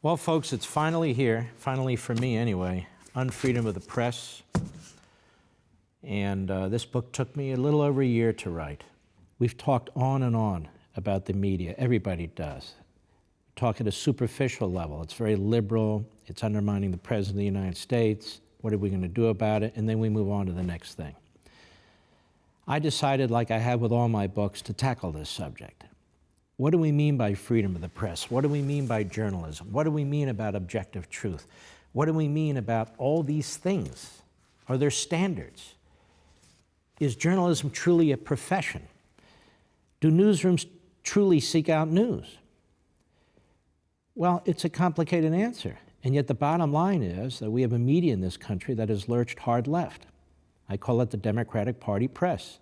Well, folks, it's finally here, finally for me anyway, Unfreedom of the Press. And this book took me a little over a year to write. We've talked on and on about the media. Everybody does. We talk at a superficial level. It's very liberal. It's undermining the President of the United States. What are we going to do about it? And then we move on to the next thing. I decided, like I have with all my books, to tackle this subject. What do we mean by freedom of the press? What do we mean by journalism? What do we mean about objective truth? What do we mean about all these things? Are there standards? Is journalism truly a profession? Do newsrooms truly seek out news? Well, it's a complicated answer. And yet the bottom line is that we have a media in this country that has lurched hard left. I call it the Democratic Party press.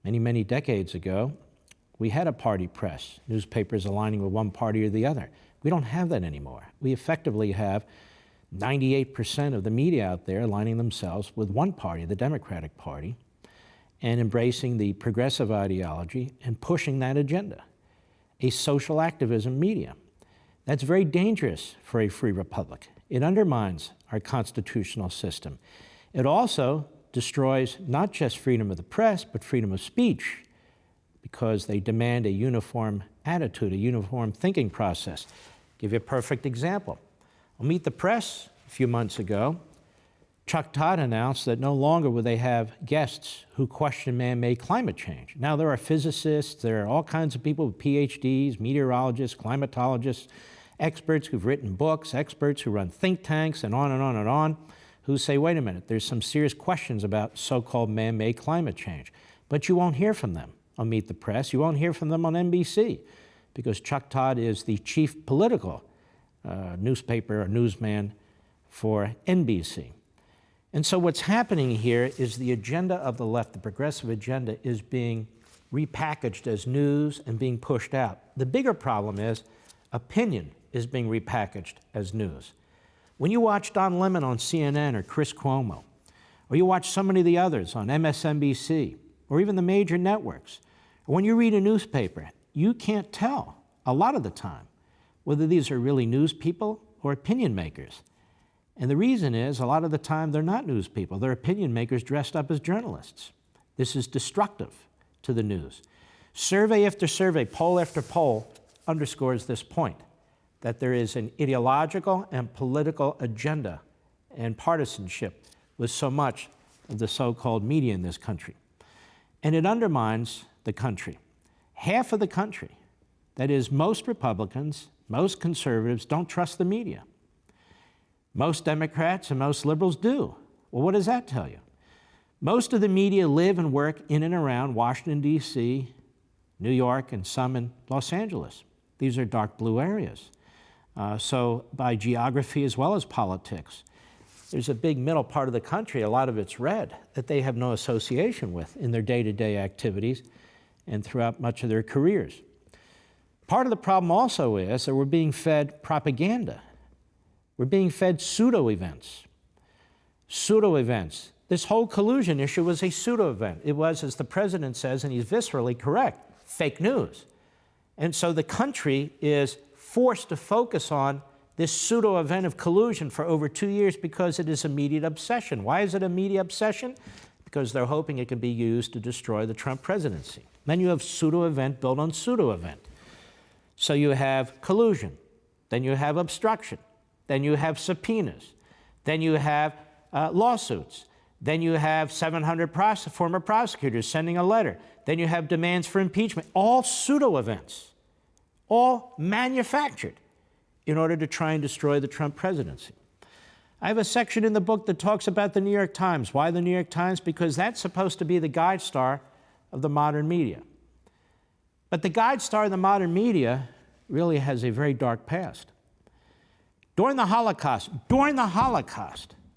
Many, many decades ago, we had a party press, newspapers aligning with one party or the other. We don't have that anymore. We effectively have 98% of the media out there aligning themselves with one party, the Democratic Party, and embracing the progressive ideology and pushing that agenda, a social activism media. That's very dangerous for a free republic. It undermines our constitutional system. It also destroys not just freedom of the press, but freedom of speech, because they demand a uniform attitude, a uniform thinking process. I'll give you a perfect example. On Meet the Press a few months ago, Chuck Todd announced that no longer would they have guests who question man-made climate change. Now there are physicists, there are all kinds of people with PhDs, meteorologists, climatologists, experts who've written books, experts who run think tanks, and on and on and on, who say, wait a minute, there's some serious questions about so-called man-made climate change. But you won't hear from them on Meet the Press. You won't hear from them on NBC, because Chuck Todd is the chief political newspaper or newsman for NBC. And so what's happening here is the agenda of the left, the progressive agenda, is being repackaged as news and being pushed out. The bigger problem is opinion is being repackaged as news. When you watch Don Lemon on CNN or Chris Cuomo, or you watch so many of the others on MSNBC, or even the major networks, or when you read a newspaper, you can't tell, a lot of the time, whether these are really news people or opinion makers. And the reason is, a lot of the time, they're not news people. They're opinion makers dressed up as journalists. This is destructive to the news. Survey after survey, poll after poll, underscores this point, that there is an ideological and political agenda and partisanship with so much of the so-called media in this country. And it undermines the country. Half of the country, that is, most Republicans, most conservatives, don't trust the media. Most Democrats and most liberals do. Well, what does that tell you? Most of the media live and work in and around Washington, D.C., New York, and some in Los Angeles. These are dark blue areas. So by geography as well as politics, there's a big middle part of the country, a lot of it's red, that they have no association with in their day-to-day activities and throughout much of their careers. Part of the problem also is that we're being fed propaganda. We're being fed pseudo-events. Pseudo-events. This whole collusion issue was a pseudo-event. It was, as the president says, and he's viscerally correct, fake news. And so the country is forced to focus on this pseudo-event of collusion for over 2 years because it is a media obsession. Why is it a media obsession? Because they're hoping it can be used to destroy the Trump presidency. Then you have pseudo-event built on pseudo-event. So you have collusion, then you have obstruction, then you have subpoenas, then you have lawsuits, then you have 700 former prosecutors sending a letter, then you have demands for impeachment, all pseudo-events, all manufactured in order to try and destroy the Trump presidency. I have a section in the book that talks about the New York Times. Why the New York Times? Because that's supposed to be the guide star of the modern media. But the guide star of the modern media really has a very dark past. During the Holocaust,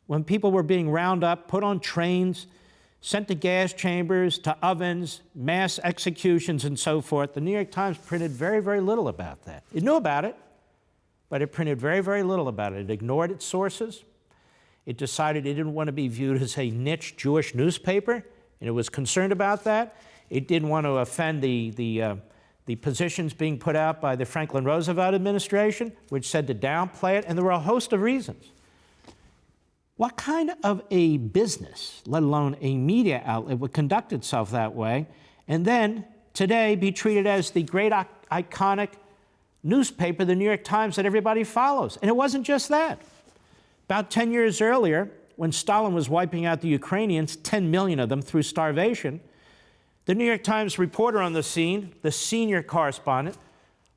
when people were being rounded up, put on trains, sent to gas chambers, to ovens, mass executions, and so forth, the New York Times printed very, very little about that. It knew about it, but it printed very, very little about it. It ignored its sources. It decided it didn't want to be viewed as a niche Jewish newspaper, and it was concerned about that. It didn't want to offend the the positions being put out by the Franklin Roosevelt administration, which said to downplay it, and there were a host of reasons. What kind of a business, let alone a media outlet, would conduct itself that way, and then today be treated as the great iconic newspaper, the New York Times, that everybody follows? And it wasn't just that. About 10 years earlier, when Stalin was wiping out the Ukrainians, 10 million of them through starvation, the New York Times reporter on the scene, the senior correspondent,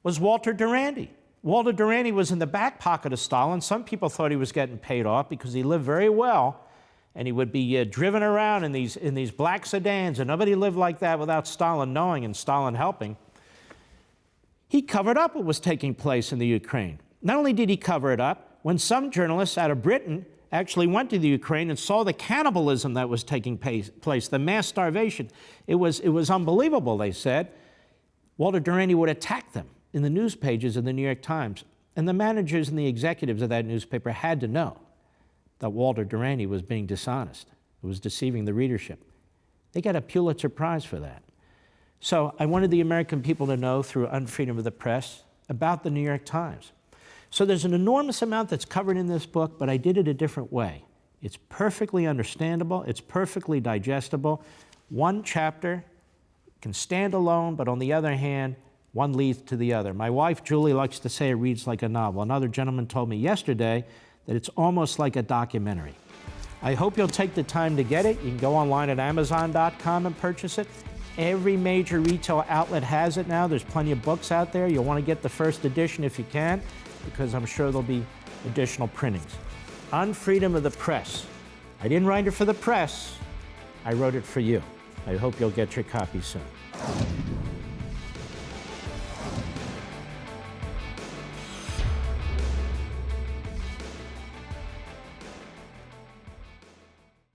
was Walter Durandi. Walter Durandi was in the back pocket of Stalin. Some people thought he was getting paid off because he lived very well, and he would be driven around in these black sedans, and nobody lived like that without Stalin knowing and Stalin helping. He covered up what was taking place in the Ukraine. Not only did he cover it up, when some journalists out of Britain actually went to the Ukraine and saw the cannibalism that was taking place, the mass starvation, it was unbelievable, they said. Walter Durandi would attack them in the news pages of the New York Times. And the managers and the executives of that newspaper had to know that Walter Durandi was being dishonest. It was deceiving the readership. They got a Pulitzer Prize for that. So I wanted the American people to know through Unfreedom of the Press about the New York Times. So there's an enormous amount that's covered in this book, but I did it a different way. It's perfectly understandable. It's perfectly digestible. One chapter can stand alone, but on the other hand, one leads to the other. My wife, Julie, likes to say it reads like a novel. Another gentleman told me yesterday that it's almost like a documentary. I hope you'll take the time to get it. You can go online at Amazon.com and purchase it. Every major retail outlet has it now. There's plenty of books out there. You'll want to get the first edition if you can, because I'm sure there'll be additional printings. Unfreedom of the Press. I didn't write it for the press. I wrote it for you. I hope you'll get your copy soon.